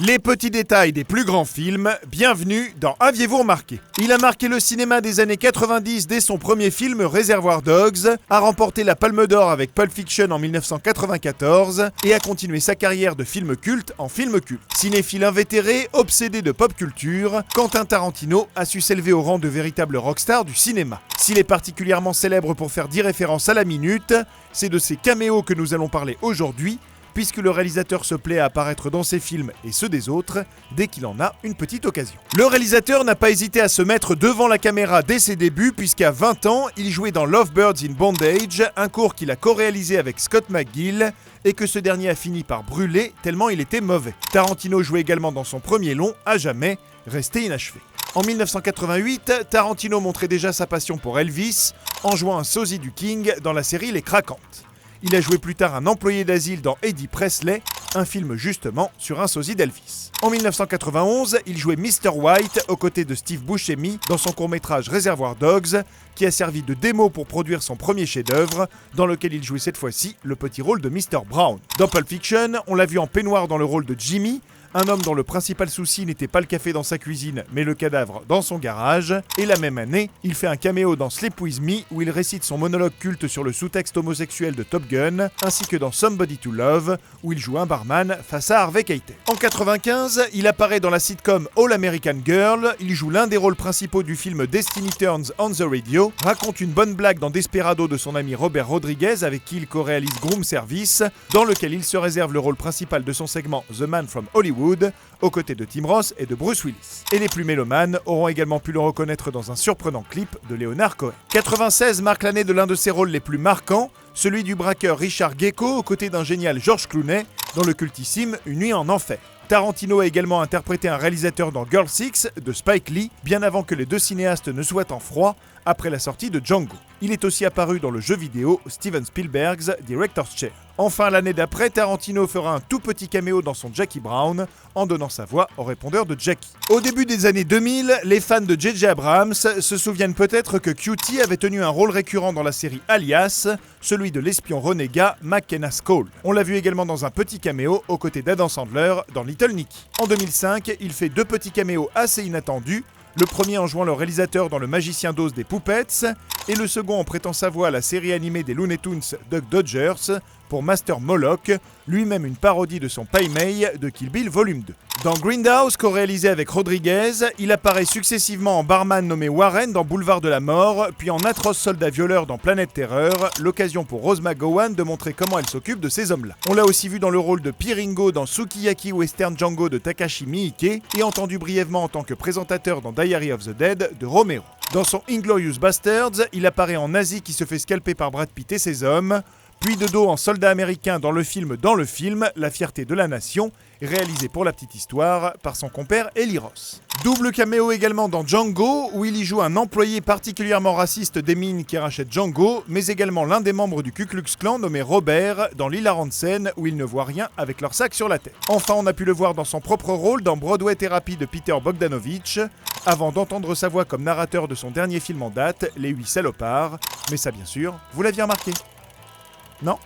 Les petits détails des plus grands films, bienvenue dans Aviez-vous remarqué ? Il a marqué le cinéma des années 90 dès son premier film Reservoir Dogs, a remporté la Palme d'Or avec Pulp Fiction en 1994 et a continué sa carrière de film culte en film culte. Cinéphile invétéré, obsédé de pop culture, Quentin Tarantino a su s'élever au rang de véritable rockstar du cinéma. S'il est particulièrement célèbre pour faire 10 références à la minute, c'est de ses caméos que nous allons parler aujourd'hui, puisque le réalisateur se plaît à apparaître dans ses films et ceux des autres dès qu'il en a une petite occasion. Le réalisateur n'a pas hésité à se mettre devant la caméra dès ses débuts, puisqu'à 20 ans, il jouait dans Lovebirds in Bondage, un court qu'il a co-réalisé avec Scott McGill et que ce dernier a fini par brûler tellement il était mauvais. Tarantino jouait également dans son premier long, À jamais, resté inachevé. En 1988, Tarantino montrait déjà sa passion pour Elvis en jouant un sosie du King dans la série Les Craquantes. Il a joué plus tard un employé d'asile dans Eddie Presley, un film justement sur un sosie d'Elvis. En 1991, il jouait Mr. White aux côtés de Steve Buscemi dans son court-métrage Reservoir Dogs, qui a servi de démo pour produire son premier chef-d'œuvre, dans lequel il jouait cette fois-ci le petit rôle de Mr. Brown. Dans Pulp Fiction, on l'a vu en peignoir dans le rôle de Jimmy, un homme dont le principal souci n'était pas le café dans sa cuisine, mais le cadavre dans son garage. Et la même année, il fait un caméo dans Sleep With Me, où il récite son monologue culte sur le sous-texte homosexuel de Top Gun, ainsi que dans Somebody to Love, où il joue un barman face à Harvey Keitel. En 1995, il apparaît dans la sitcom All American Girl, il joue l'un des rôles principaux du film Destiny Turns on the Radio, raconte une bonne blague dans Desperado de son ami Robert Rodriguez, avec qui il co-réalise Groom Service, dans lequel il se réserve le rôle principal de son segment The Man from Hollywood, aux côtés de Tim Roth et de Bruce Willis. Et les plus mélomanes auront également pu le reconnaître dans un surprenant clip de Leonard Cohen. 96 marque l'année de l'un de ses rôles les plus marquants, celui du braqueur Richard Gecko aux côtés d'un génial George Clooney dans le cultissime Une nuit en enfer. Tarantino a également interprété un réalisateur dans Girl Six de Spike Lee, bien avant que les deux cinéastes ne soient en froid, après la sortie de Django. Il est aussi apparu dans le jeu vidéo Steven Spielberg's Director's Chair. Enfin, l'année d'après, Tarantino fera un tout petit caméo dans son Jackie Brown, en donnant sa voix au répondeur de Jackie. Au début des années 2000, les fans de J.J. Abrams se souviennent peut-être que QT avait tenu un rôle récurrent dans la série Alias, celui de l'espion renégat McKenna Cole. On l'a vu également dans un petit caméo aux côtés d'Adam Sandler dans Little Nicky. En 2005, il fait deux petits caméos assez inattendus, le premier en jouant le réalisateur dans Le Magicien d'Oz des Puppets, et le second en prêtant sa voix à la série animée des Looney Tunes Duck Dodgers pour Master Moloch, lui-même une parodie de son Pai Mei de Kill Bill Volume 2. Dans Grindhouse, co-réalisé avec Rodriguez, il apparaît successivement en barman nommé Warren dans Boulevard de la Mort, puis en atroce soldat violeur dans Planète Terreur, l'occasion pour Rose McGowan de montrer comment elle s'occupe de ces hommes-là. On l'a aussi vu dans le rôle de Piringo dans Sukiyaki Western Django de Takashi Miike, et entendu brièvement en tant que présentateur dans Diary of the Dead de Romero. Dans son Inglourious Basterds, il apparaît en nazi qui se fait scalper par Brad Pitt et ses hommes, puis de dos en soldat américain dans le film La fierté de la nation, réalisé pour la petite histoire par son compère Eli Roth. Double caméo également dans Django, où il y joue un employé particulièrement raciste des mines qui rachète Django, mais également l'un des membres du Ku Klux Klan nommé Robert dans l'hilarante scène où il ne voit rien avec leur sac sur la tête. Enfin, on a pu le voir dans son propre rôle dans Broadway Therapy de Peter Bogdanovich, avant d'entendre sa voix comme narrateur de son dernier film en date, Les 8 salopards. Mais ça, bien sûr, vous l'aviez remarqué ? Non ?